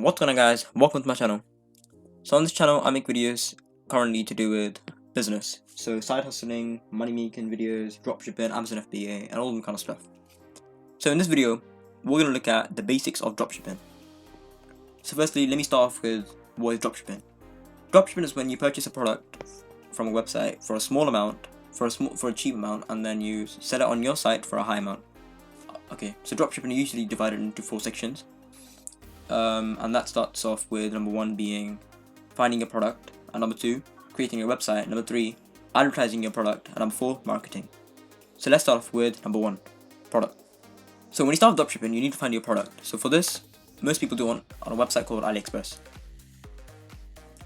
What's going on, guys? Welcome to my channel. So on this channel I make videos currently to do with business, so side hustling, money making videos, dropshipping, Amazon FBA, and all that kind of stuff. So in this video we're going to look at the basics of dropshipping. So firstly, let me start off with what is dropshipping. Dropshipping is when you purchase a product from a website for a small amount, for a cheap amount, and then you sell it on your site for a high amount. Okay, so dropshipping is usually divided into 4 sections. And that starts off with number 1 being finding a product, and number 2 creating a website, number 3 advertising your product, and number 4 marketing. So let's start off with number 1, product. So when you start with dropshipping, you need to find your product. So for this, most people do it on a website called AliExpress.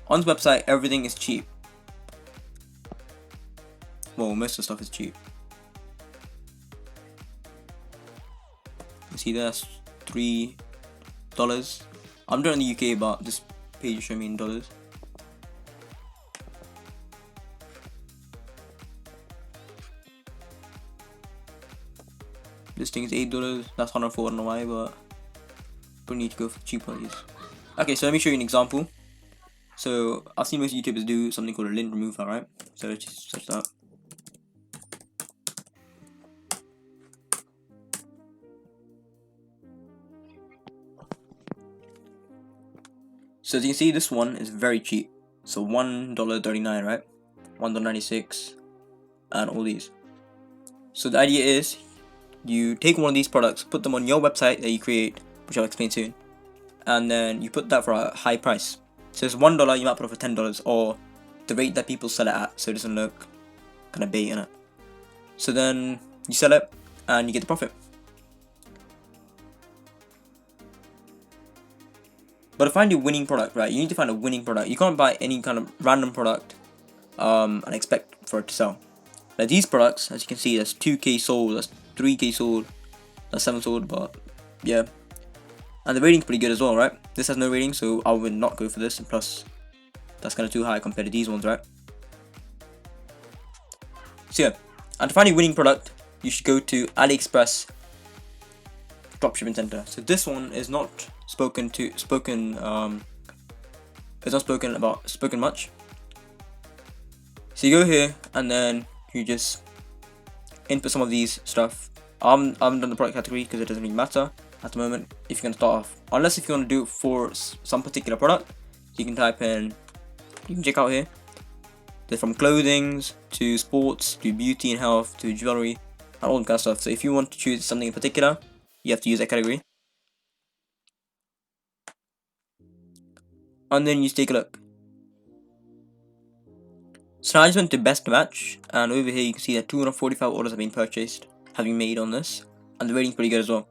On this website, everything is cheap. Well, most of the stuff is cheap. You see that's $3. I'm doing it in the UK, but this page is showing me in dollars. This thing is $8. That's $104. I don't know why, but we need to go for the cheap ones. Okay, so let me show you an example. So I've seen most YouTubers do something called a lint remover, right? So let's just search that. So as you can see, this one is very cheap. So $1.39, right? $1.96, and all these. So the idea is, you take one of these products, put them on your website that you create, which I'll explain soon, and then you put that for a high price. So it's $1, you might put it for $10, or the rate that people sell it at, so it doesn't look kind of bait in it. So then you sell it, and you get the profit. But to find your winning product, right, you need to find a winning product. You can't buy any kind of random product and expect for it to sell. Now these products, as you can see, that's 2k sold, that's 3k sold, that's 7 sold, but yeah. And the rating's pretty good as well, right? This has no rating, so I would not go for this, and plus that's kind of too high compared to these ones, right? So yeah, and to find a winning product, you should go to AliExpress Dropshipping Center. So this one is not spoken much. So you go here and then you just input some of these stuff. I haven't done the product category because it doesn't really matter at the moment if you're going to start off, unless if you want to do it for some particular product. You can type in, you can check out here, they're from clothing to sports to beauty and health to jewelry and all that kind of stuff. So if you want to choose something in particular, you have to use that category, and then you take a look. So now I just went to best match, and over here you can see that 245 orders have been made on this, and the rating's pretty good as well.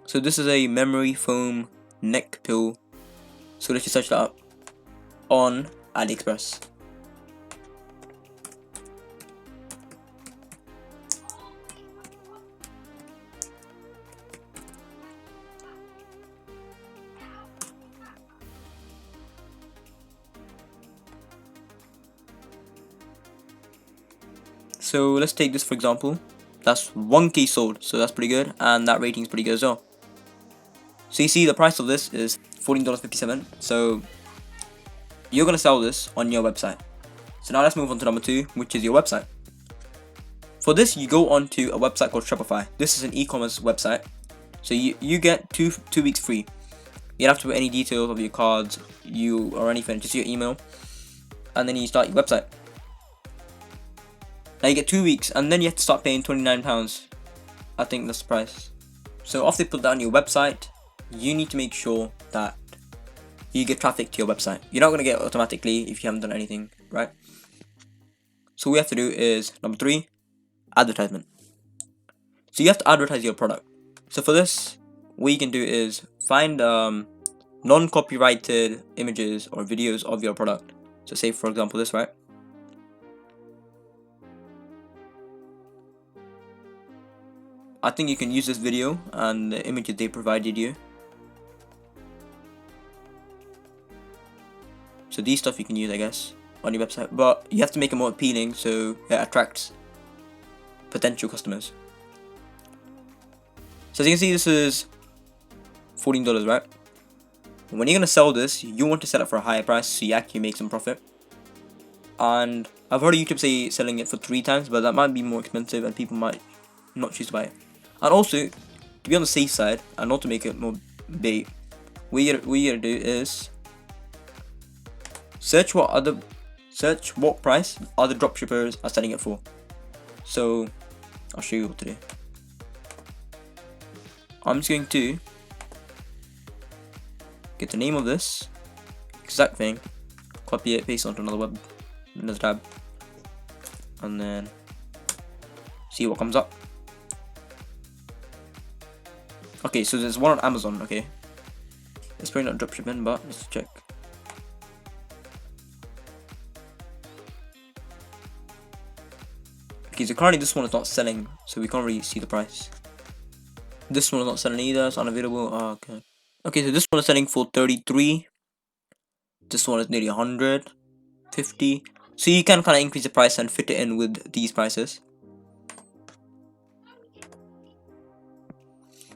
So this is a memory foam neck pill. So let's just search that up on AliExpress. So let's take this for example. That's 1k sold, so that's pretty good, and that rating is pretty good as well. So you see the price of this is $14.57. So you're gonna sell this on your website. So now let's move on to number 2, which is your website. For this, you go onto a website called Shopify. This is an e-commerce website. So you get two weeks free. You don't have to put any details of your cards, or anything, just your email, and then you start your website. Now you get 2 weeks, and then you have to start paying £29. I think that's the price. So after you put that on your website, you need to make sure that you get traffic to your website. You're not going to get it automatically if you haven't done anything, right? So what we have to do is number 3, advertisement. So you have to advertise your product. So for this, what you can do is find non-copyrighted images or videos of your product. So say for example this, right? I think you can use this video and the images they provided you. So these stuff you can use, I guess, on your website, but you have to make it more appealing so it attracts potential customers. So as you can see, this is $14, right? When you're gonna sell this, you want to sell it for a higher price so you actually make some profit. And I've heard YouTube say selling it for 3 times, but that might be more expensive and people might not choose to buy it. And also, to be on the safe side and not to make it more bait, what you gotta do is search what price other dropshippers are selling it for. So I'll show you what to do. I'm just going to get the name of this exact thing, copy it, paste it onto another tab, and then see what comes up. Okay, so there's one on Amazon. Okay, it's probably not dropshipping, but let's check. Okay, so currently this one is not selling, so we can't really see the price. This one is not selling either, it's unavailable. Oh, okay. Okay, so this one is selling for 33. This one is nearly 150. So you can kind of increase the price and fit it in with these prices.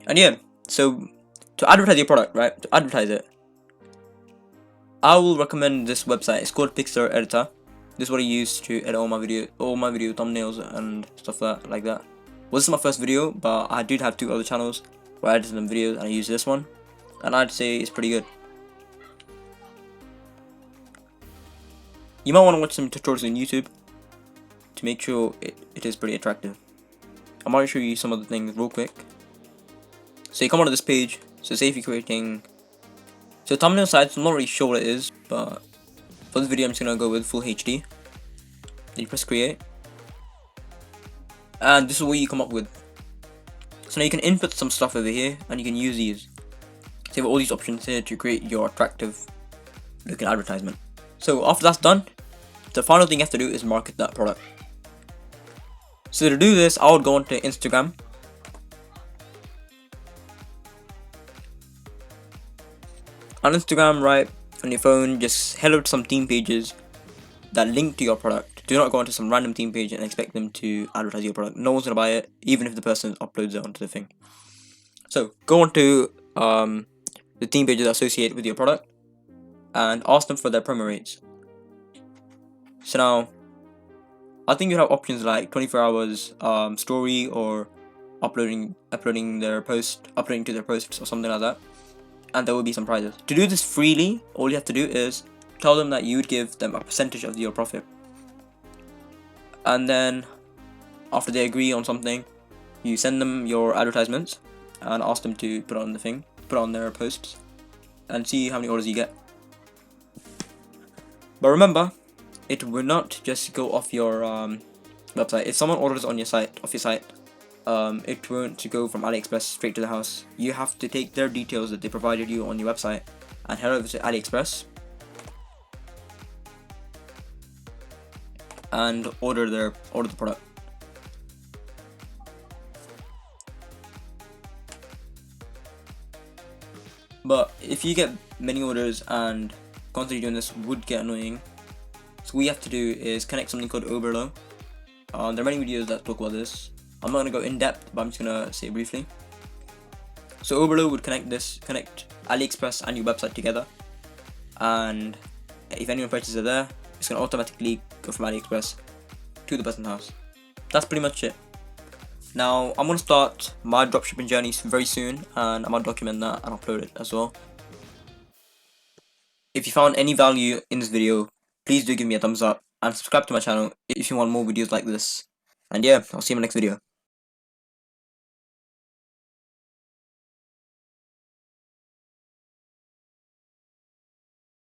And yeah, so to advertise your product, right? To advertise it, I will recommend this website. It's called Pixar Editor. This is what I use to edit all my video thumbnails and stuff like that. Well, this is my first video, but I did have 2 other channels where I edited them videos and I use this one, and I'd say it's pretty good. You might want to watch some tutorials on YouTube to make sure it is pretty attractive. I might show you some of the things real quick. So you come onto this page. So say if you're creating, so thumbnail size, I'm not really sure what it is, but for this video I'm just gonna go with full HD. Then you press create, and this is what you come up with. So now you can input some stuff over here, and you can use these. So you have all these options here to create your attractive looking advertisement. So after that's done, the final thing you have to do is market that product. So to do this, I would go onto Instagram. On Instagram, right on your phone, just head over to some theme pages that link to your product. Do not go onto some random theme page and expect them to advertise your product. No one's gonna buy it, even if the person uploads it onto the thing. So go onto the theme pages associated with your product and ask them for their promo rates. So now, I think you have options like 24 hours story, or uploading to their posts or something like that. And there will be some prizes. To do this freely, all you have to do is tell them that you would give them a percentage of your profit. And then after they agree on something, you send them your advertisements and ask them to put on their posts, and see how many orders you get. But remember, it will not just go off your website. If someone orders on your site, it won't go from AliExpress straight to the house. You have to take their details that they provided you on your website and head over to AliExpress and order the product. But if you get many orders and constantly doing this would get annoying, so what you have to do is connect something called Overlow. There are many videos that talk about this. I'm not going to go in depth, but I'm just going to say it briefly. So Overlow would connect AliExpress and your website together, and if anyone purchases it there, it's going to automatically go from AliExpress to the person's house. That's pretty much it. Now I'm going to start my dropshipping journey very soon, and I'm going to document that and upload it as well. If you found any value in this video, please do give me a thumbs up and subscribe to my channel if you want more videos like this. And yeah, I'll see you in my next video.